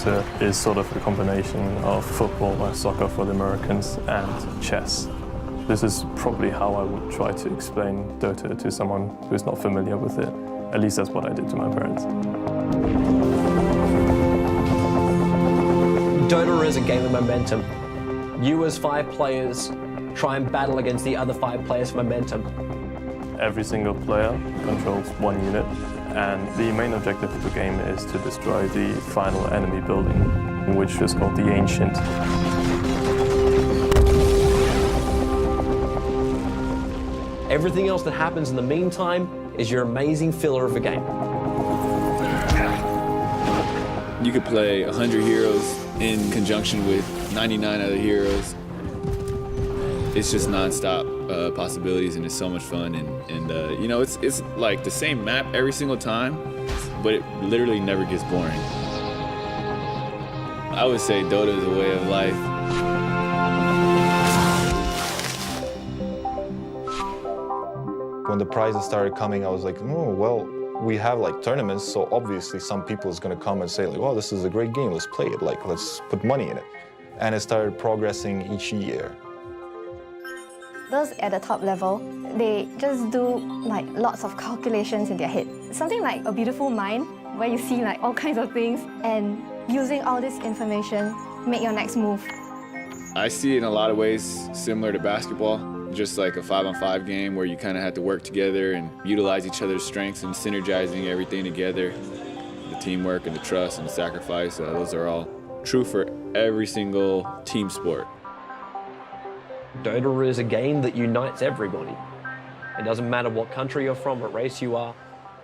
Dota is sort of a combination of football and soccer for the Americans and chess. This is probably how I would try to explain Dota to someone who's not familiar with it. At least that's what I did to my parents. Dota is a game of momentum. You as 5 players try and battle against the other 5 players' momentum. Every single player controls one unit, and the main objective of the game is to destroy the final enemy building, which is called the Ancient. Everything else that happens in the meantime is your amazing filler of a game. You could play 100 heroes in conjunction with 99 other heroes. It's just non-stop possibilities, and it's so much fun. And you know, it's like the same map every single time, but it literally never gets boring. I would say Dota is a way of life. When the prizes started coming, I was like, oh, well, we have like tournaments, so obviously some people is gonna come and say like, well, this is a great game, let's play it, like, let's put money in it. And it started progressing each year. Those at the top level, they just do like lots of calculations in their head. Something like a beautiful mind, where you see like all kinds of things, and using all this information, make your next move. I see it in a lot of ways similar to basketball. Just like a 5-on-5 game where you kind of have to work together and utilize each other's strengths and synergizing everything together. The teamwork and the trust and the sacrifice, those are all true for every single team sport. Dota is a game that unites everybody. It doesn't matter what country you're from, what race you are.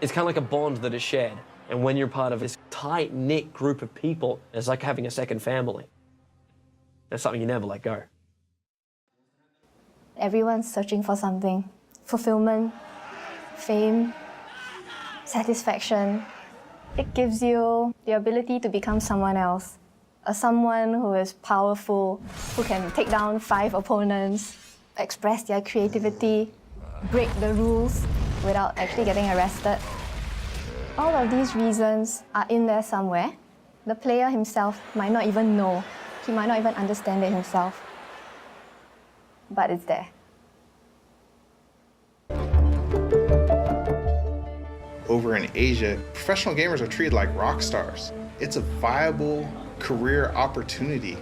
It's kind of like a bond that is shared. And when you're part of this tight-knit group of people, it's like having a second family. That's something you never let go. Everyone's searching for something. Fulfillment, fame, satisfaction. It gives you the ability to become someone else. Someone who is powerful, who can take down 5 opponents, express their creativity, break the rules without actually getting arrested. All of these reasons are in there somewhere. The player himself might not even know. He might not even understand it himself. But it's there. Over in Asia, professional gamers are treated like rock stars. It's a viable career opportunity.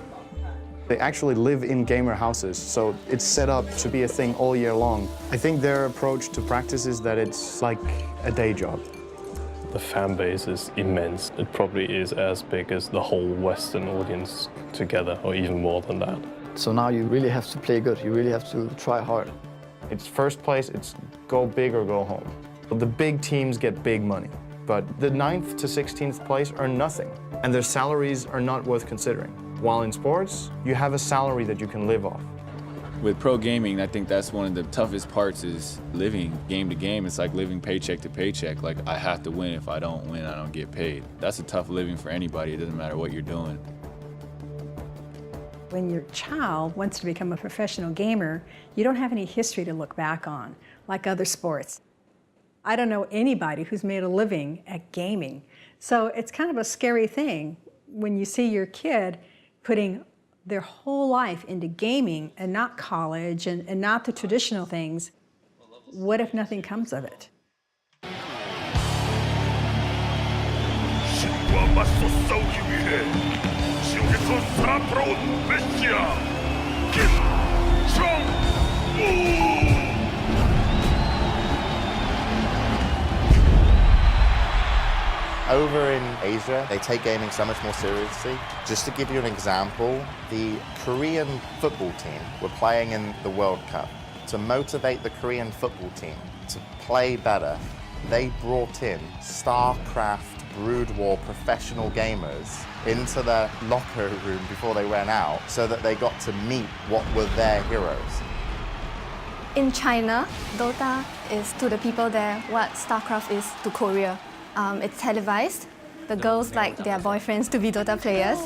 They actually live in gamer houses, so it's set up to be a thing all year long. I think their approach to practice is that it's like a day job. The fan base is immense. It probably is as big as the whole Western audience together, or even more than that. So now you really have to play good. You really have to try hard. It's first place, it's go big or go home. The big teams get big money, but the 9th to 16th place are nothing, and their salaries are not worth considering. While in sports, you have a salary that you can live off. With pro gaming, I think that's one of the toughest parts is living game to game. It's like living paycheck to paycheck. Like, I have to win. If I don't win, I don't get paid. That's a tough living for anybody. It doesn't matter what you're doing. When your child wants to become a professional gamer, you don't have any history to look back on, like other sports. I don't know anybody who's made a living at gaming. So it's kind of a scary thing when you see your kid putting their whole life into gaming and not college and not the traditional things. What if nothing comes of it? Over in Asia, they take gaming so much more seriously. Just to give you an example, the Korean football team were playing in the World Cup. To motivate the Korean football team to play better, they brought in StarCraft Brood War professional gamers into their locker room before they went out so that they got to meet what were their heroes. In China, Dota is to the people there what StarCraft is to Korea. It's televised. The girls like their boyfriends to be Dota players.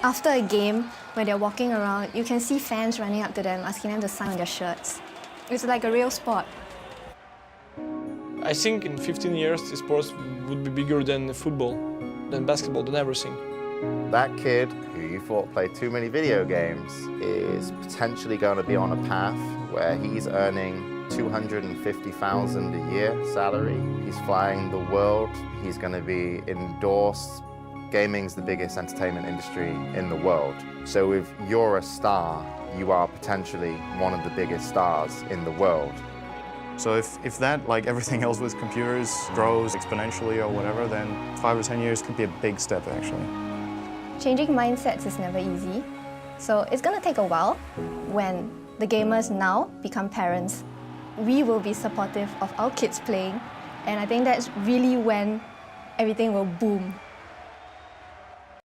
After a game, when they're walking around, you can see fans running up to them, asking them to sign on their shirts. It's like a real sport. I think in 15 years, the sports would be bigger than football, than basketball, than everything. That kid who you thought played too many video games is potentially going to be on a path where he's earning $250,000 a year salary. He's flying the world. He's going to be endorsed. Gaming's the biggest entertainment industry in the world. So if you're a star, you are potentially one of the biggest stars in the world. So if that, like everything else with computers, grows exponentially or whatever, then 5 or 10 years could be a big step, actually. Changing mindsets is never easy. So it's going to take a while. When the gamers now become parents, we will be supportive of our kids playing. And I think that's really when everything will boom.